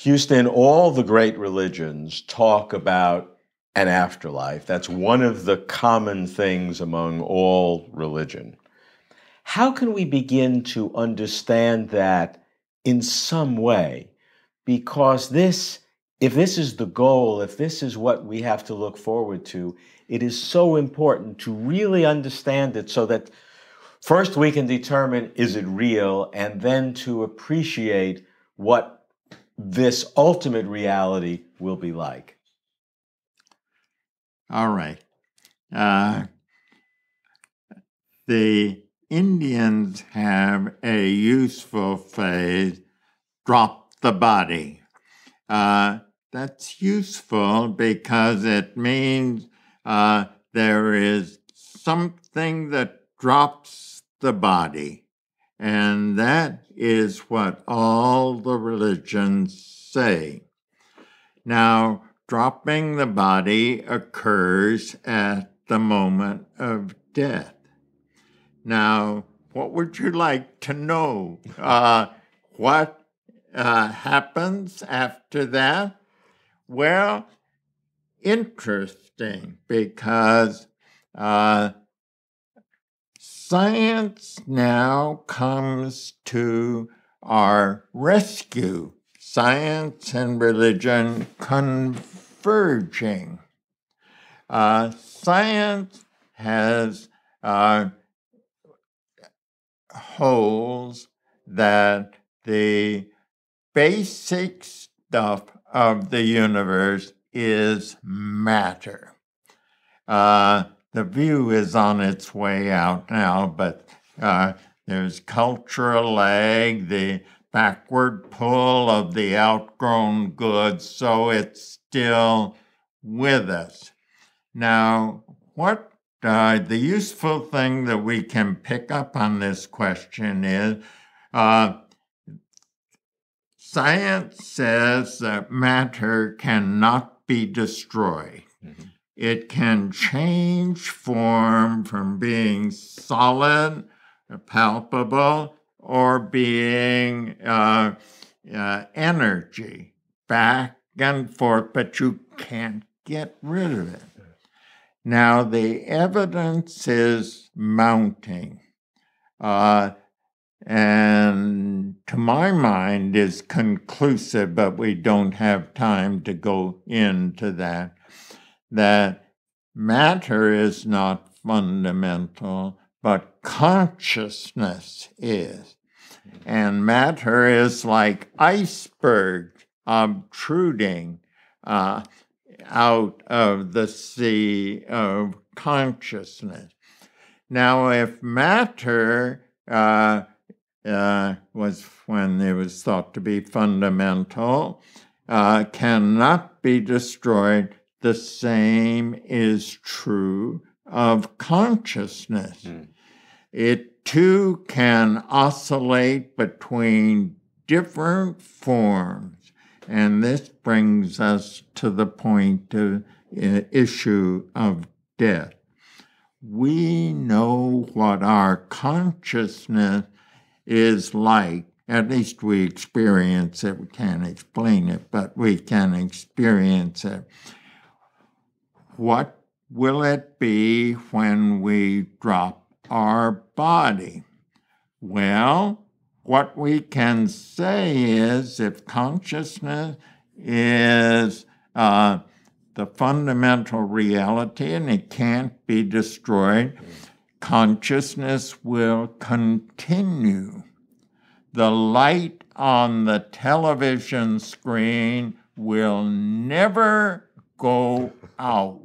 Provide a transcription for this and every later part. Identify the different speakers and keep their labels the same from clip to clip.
Speaker 1: Huston, all the great religions talk about an afterlife. That's one of the common things among all religion. How can we begin to understand that in some way? Because if this is the goal, if this is what we have to look forward to, it is so important to really understand it so that first we can determine, is it real, and then to appreciate what this ultimate reality will be like.
Speaker 2: All right. The Indians have a useful phrase, drop the body. That's useful because it means there is something that drops the body. And that is what all the religions say. Now, dropping the body occurs at the moment of death. Now, what would you like to know? What happens after that? Well, interesting, because science now comes to our rescue. Science and religion converging. Science has holds that the basic stuff of the universe is matter. The view is on its way out now, but there's cultural lag, the backward pull of the outgrown goods, so it's still with us. Now, what the useful thing that we can pick up on this question is science says that matter cannot be destroyed. Mm-hmm. It can change form from being solid, palpable, or being energy, back and forth, but you can't get rid of it. Now, the evidence is mounting, and to my mind is conclusive, but we don't have time to go into that matter is not fundamental, but consciousness is. And matter is like iceberg obtruding out of the sea of consciousness. Now, if matter was when it was thought to be fundamental, cannot be destroyed, the same is true of consciousness. It too can oscillate between different forms. And this brings us to the point of issue of death. We know what our consciousness is like. At least we experience it. We can't explain it, but we can experience it. What will it be when we drop our body? Well, what we can say is if consciousness is the fundamental reality and it can't be destroyed, consciousness will continue. The light on the television screen will never go out.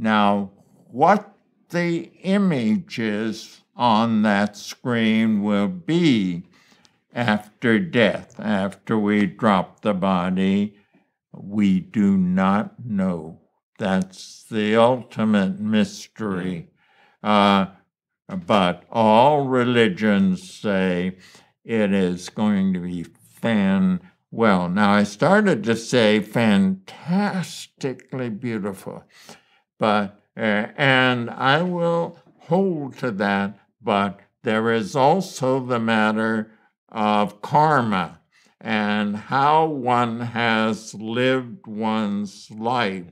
Speaker 2: Now, what the images on that screen will be after death, after we drop the body, we do not know. That's the ultimate mystery. But all religions say it is going to be well, now I started to say fantastically beautiful, but and I will hold to that, but there is also the matter of karma. and how one has lived one's life.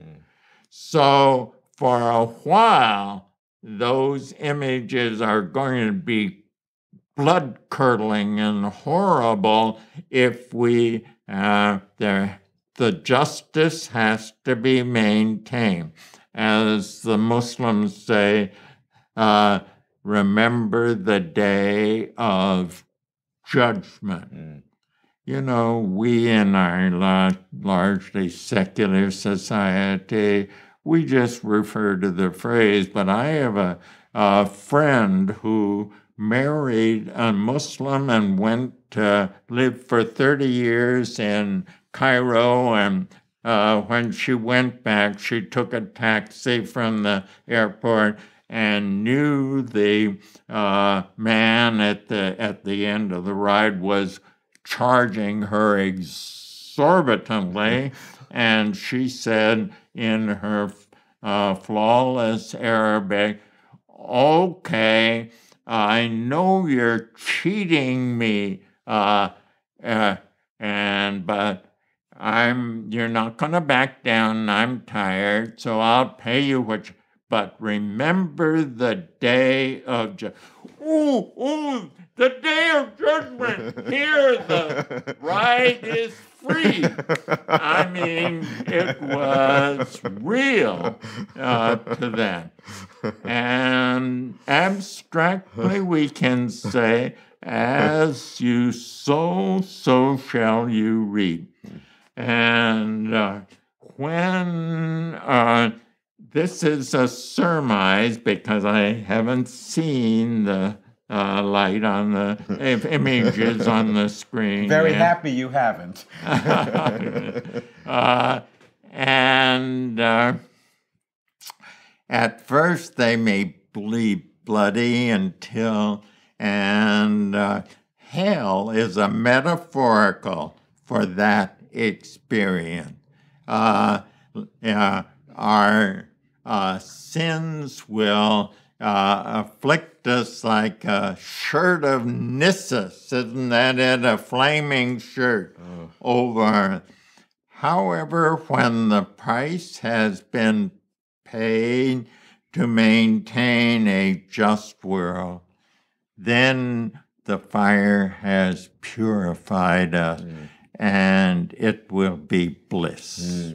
Speaker 2: So for a while, those images are going to be blood-curdling and horrible if the justice has to be maintained. As the Muslims say, remember the day of judgment. You know, we in our largely secular society, we just refer to the phrase, but I have a friend who married a Muslim and went to live for 30 years in Cairo, and when she went back, she took a taxi from the airport and knew the man at the end of the ride was charging her exorbitantly, and she said in her flawless Arabic, "Okay, I know you're cheating me, but you're not going to back down. I'm tired, so I'll pay you what. But remember the day of judgment." Oh, the day of judgment. Here, the ride is free. I mean, it was real to them. And abstractly, we can say, as you sow, so shall you reap. And when this is a surmise, because I haven't seen the light on the images on the screen.
Speaker 1: Very happy you haven't.
Speaker 2: And at first they may bleed bloody until, and hell is a metaphorical for that experience. Our sins will afflict us like a shirt of Nissus, isn't that it? A flaming shirt over. However, when the price has been paid to maintain a just world, then the fire has purified us, and it will be bliss.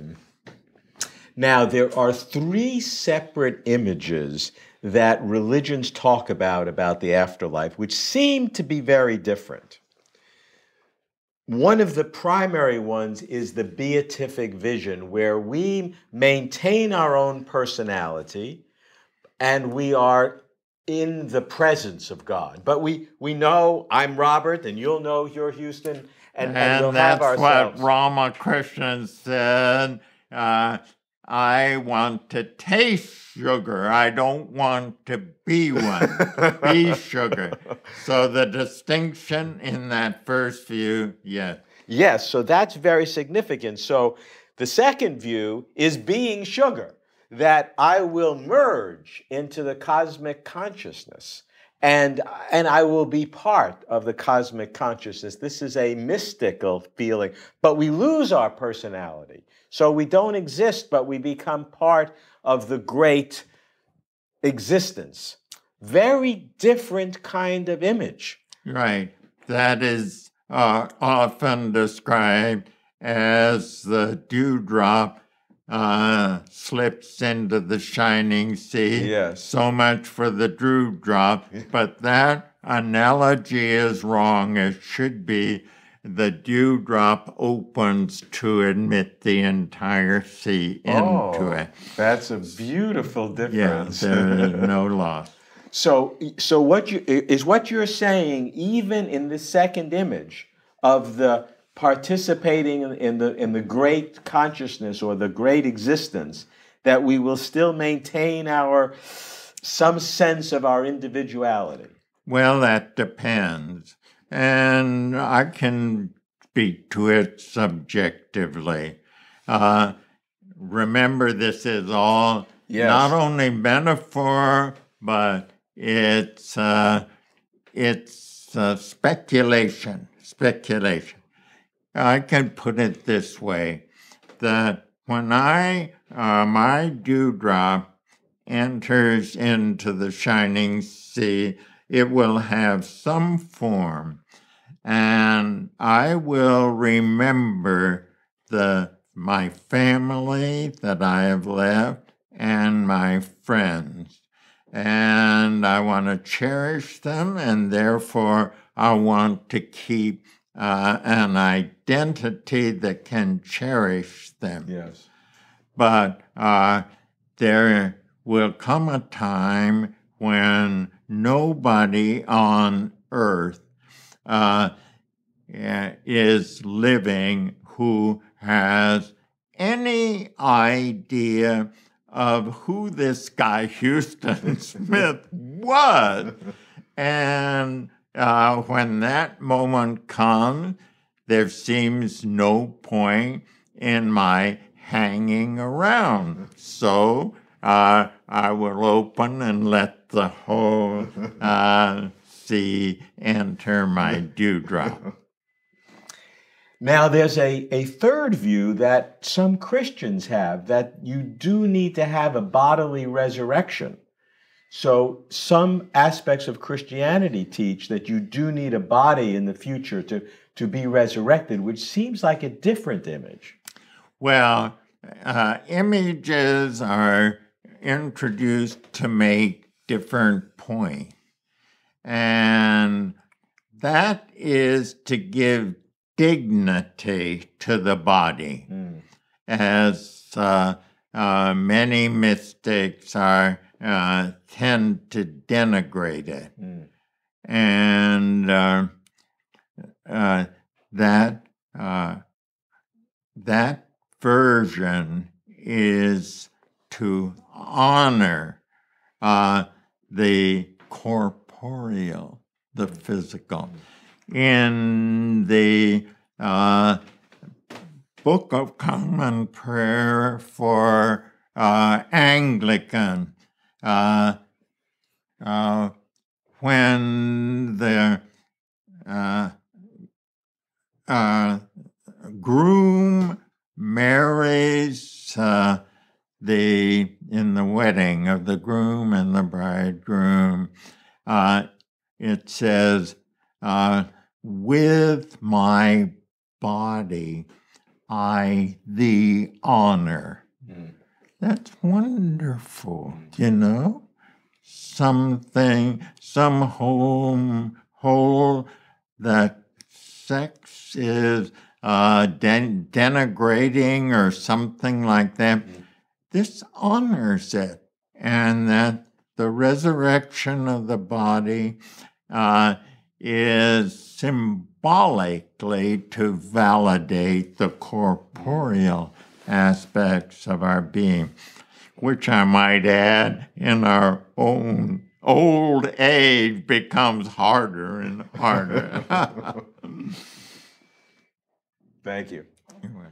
Speaker 1: Now, there are three separate images that religions talk about the afterlife, which seem to be very different. One of the primary ones is the beatific vision, where we maintain our own personality and we are in the presence of God. But we know I'm Robert and you'll know you're Huston, and we'll have ourselves.
Speaker 2: That's what Ramakrishna said. I want to taste sugar. I don't want to be one. Be sugar. So the distinction in that first view, yes.
Speaker 1: Yes, so that's very significant. So the second view is being sugar, that I will merge into the cosmic consciousness, and I will be part of the cosmic consciousness. This is a mystical feeling, but we lose our personality. So we don't exist, but we become part of the great existence. Very different kind of image.
Speaker 2: Right. That is often described as the dewdrop slips into the shining sea.
Speaker 1: Yes.
Speaker 2: So much for the dewdrop. But that analogy is wrong. It should be the dewdrop opens to admit the entire sea into it.
Speaker 1: That's a beautiful difference.
Speaker 2: Yeah, there is no loss.
Speaker 1: So what you're saying, even in the second image of the participating in the great consciousness or the great existence, that we will still maintain some sense of our individuality?
Speaker 2: Well, that depends. And I can speak to it subjectively. Remember, this is all not only metaphor, but it's speculation. I can put it this way, that when my dewdrop enters into the shining sea, it will have some form, and I will remember my family that I have left and my friends. And I want to cherish them, and therefore I want to keep an identity that can cherish them.
Speaker 1: Yes.
Speaker 2: But there will come a time when nobody on earth is living who has any idea of who this guy Huston Smith was. And when that moment comes, there seems no point in my hanging around. So I will open and let the whole sea enter my dewdrop.
Speaker 1: Now, there's a third view that some Christians have, that you do need to have a bodily resurrection. So some aspects of Christianity teach that you do need a body in the future to be resurrected, which seems like a different image.
Speaker 2: Well, images are introduced to make different points. And that is to give dignity to the body, as many mystics tend to denigrate it. And that version is to honor the corporeal, the physical. In the Book of Common Prayer for Anglican, when the groom marries in the wedding of the groom and the bridegroom, it says, with my body I thee honor. That's wonderful, you know? Some hold that sex is denigrating or something like that. This honors it, and that the resurrection of the body is symbolically to validate the corporeal aspects of our being, which I might add, in our own old age becomes harder and harder.
Speaker 1: Thank you.
Speaker 2: Anyway.